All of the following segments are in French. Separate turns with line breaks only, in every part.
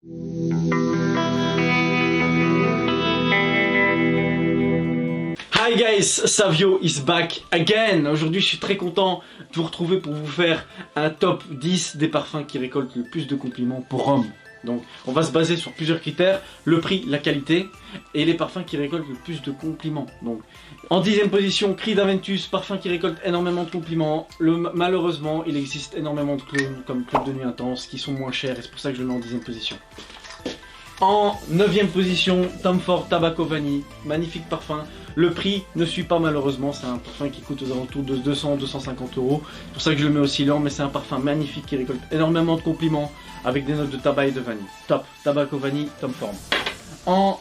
Hi guys, Savio is back again. Aujourd'hui je suis très content de vous retrouver pour vous faire un top 10 des parfums qui récoltent le plus de compliments pour hommes. Donc on va se baser sur plusieurs critères, le prix, la qualité et les parfums qui récoltent le plus de compliments. Donc en 10e position, Creed Aventus, parfum qui récolte énormément de compliments. Malheureusement il existe énormément de clones comme Club de Nuit Intense qui sont moins chers et c'est pour ça que je le mets en 10e position. En 9e position, Tom Ford Tobacco Vanille, magnifique parfum. Le prix ne suit pas malheureusement, c'est un parfum qui coûte aux alentours de 200-250 euros. C'est pour ça que je le mets aussi lent, mais c'est un parfum magnifique qui récolte énormément de compliments avec des notes de tabac et de vanille. Top, Tobacco Vanille, Tom Ford. En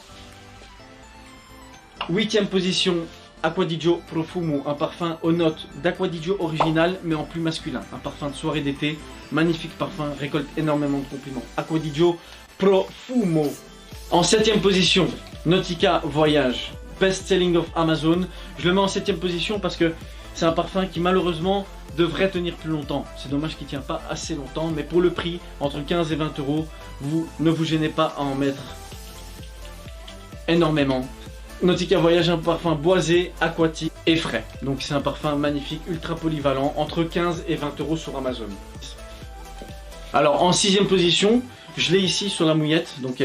8e position, Acqua di Gio Profumo, un parfum aux notes d'Acqua di Gio original mais en plus masculin. Un parfum de soirée d'été, magnifique parfum, récolte énormément de compliments. Acqua di Gio Profumo. En 7e position, Nautica Voyage, best selling of Amazon. Je le mets en 7e position parce que c'est un parfum qui malheureusement devrait tenir plus longtemps. C'est dommage qu'il ne tient pas assez longtemps, mais pour le prix, entre 15 et 20 euros, vous ne vous gênez pas à en mettre énormément. Nautica Voyage, un parfum boisé, aquatique et frais. Donc c'est un parfum magnifique, ultra polyvalent, entre 15 et 20 euros sur Amazon. Alors en 6e position, je l'ai ici sur la mouillette, donc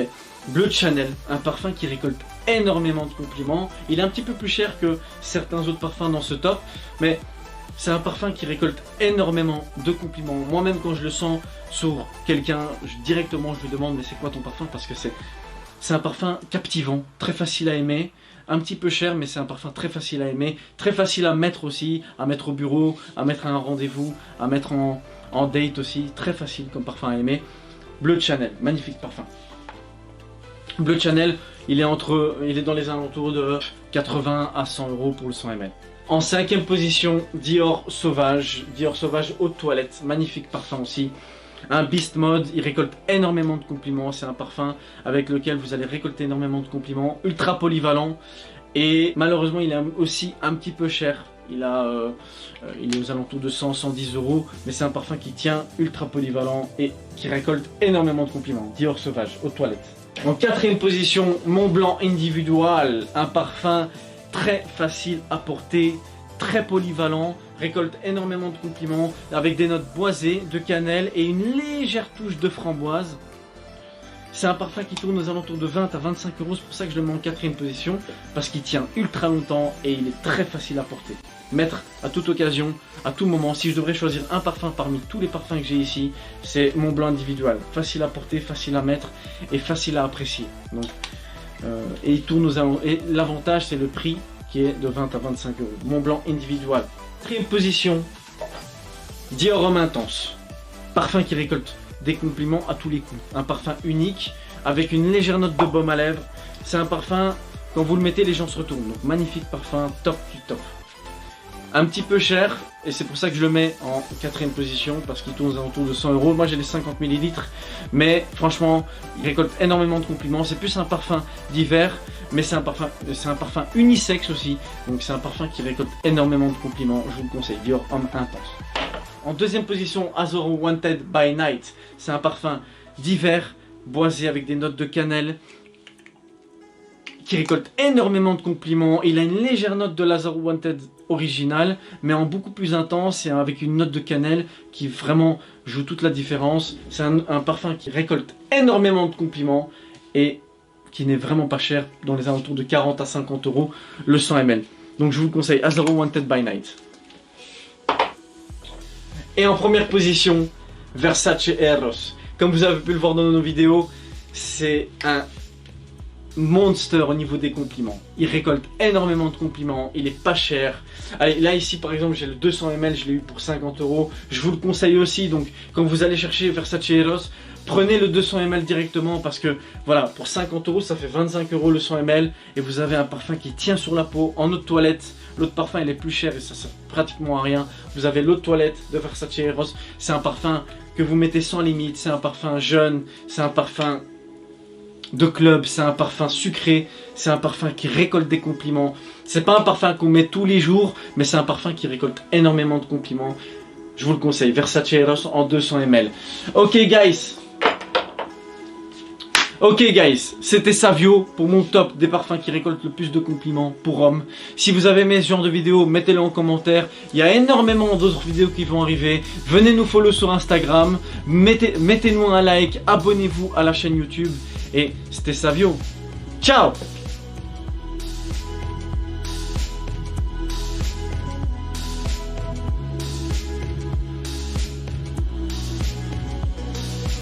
Bleu de Chanel, un parfum qui récolte énormément de compliments. Il est un petit peu plus cher que certains autres parfums dans ce top, mais c'est un parfum qui récolte énormément de compliments. Moi-même quand je le sens sur quelqu'un, directement je lui demande mais c'est quoi ton parfum, parce que c'est un parfum captivant, très facile à aimer, un petit peu cher mais c'est un parfum très facile à aimer, très facile à mettre aussi, à mettre au bureau, à mettre à un rendez-vous, à mettre en date aussi, très facile comme parfum à aimer. Bleu de Chanel, magnifique parfum. Bleu de Chanel, il est dans les alentours de 80 à 100 euros pour le 100 ml. En 5e position, Dior Sauvage haute toilette, magnifique parfum aussi. Un Beast Mode, il récolte énormément de compliments, c'est un parfum avec lequel vous allez récolter énormément de compliments, ultra polyvalent et malheureusement il est aussi un petit peu cher. Il est aux alentours de 100-110 euros, mais c'est un parfum qui tient, ultra polyvalent et qui récolte énormément de compliments. Dior Sauvage haute toilette. En 4e position, Montblanc Individual, un parfum très facile à porter, très polyvalent, récolte énormément de compliments avec des notes boisées, de cannelle et une légère touche de framboise. C'est un parfum qui tourne aux alentours de 20 à 25 euros, c'est pour ça que je le mets en 4e position, parce qu'il tient ultra longtemps et il est très facile à porter. Mettre à toute occasion, à tout moment. Si je devrais choisir un parfum parmi tous les parfums que j'ai ici, c'est Montblanc Individual. Facile à porter, facile à mettre et facile à apprécier. Donc, et il tourne aux alentours. Et l'avantage, c'est le prix qui est de 20 à 25 euros. Montblanc Individual. 4e position, Dior Homme Intense. Parfum qui récolte des compliments à tous les coups. Un parfum unique avec une légère note de baume à lèvres. C'est un parfum, quand vous le mettez, les gens se retournent. Donc magnifique parfum, top du top. Un petit peu cher et c'est pour ça que je le mets en 4e position parce qu'il tourne aux alentours de 100 euros. Moi j'ai les 50 ml, mais franchement il récolte énormément de compliments. C'est plus un parfum d'hiver, mais c'est un parfum unisexe aussi. Donc c'est un parfum qui récolte énormément de compliments. Je vous le conseille, Dior Homme Intense. En 2e position, Azoro Wanted by Night. C'est un parfum d'hiver, boisé avec des notes de cannelle, qui récolte énormément de compliments. Il a une légère note de l'Azoro Wanted original, mais en beaucoup plus intense et avec une note de cannelle qui vraiment joue toute la différence. C'est un parfum qui récolte énormément de compliments et qui n'est vraiment pas cher, dans les alentours de 40 à 50 euros le 100 ml. Donc je vous le conseille, Azoro Wanted by Night. Et en première position, Versace Eros. Comme vous avez pu le voir dans nos vidéos, c'est un monster au niveau des compliments. Il récolte énormément de compliments, il est pas cher. Allez, là ici par exemple j'ai le 200 ml, je l'ai eu pour 50 euros. Je vous le conseille aussi, donc quand vous allez chercher Versace Eros, prenez le 200 ml directement parce que voilà, pour 50 euros ça fait 25 euros le 100 ml et vous avez un parfum qui tient sur la peau en eau de toilette. L'eau de parfum elle est plus chère et ça sert pratiquement à rien. Vous avez l'eau de toilette de Versace Eros, c'est un parfum que vous mettez sans limite, c'est un parfum jeune, c'est un parfum de club, c'est un parfum sucré, c'est un parfum qui récolte des compliments. C'est pas un parfum qu'on met tous les jours, mais c'est un parfum qui récolte énormément de compliments. Je vous le conseille, Versace Eros en 200 ml. Ok guys, Ok guys, c'était Savio pour mon top des parfums qui récoltent le plus de compliments pour hommes. Si vous avez aimé ce genre de vidéo, mettez-le en commentaire. Il y a énormément d'autres vidéos qui vont arriver. Venez nous follow sur Instagram, mettez-nous un like, abonnez-vous à la chaîne YouTube. Et c'était Savio. Ciao!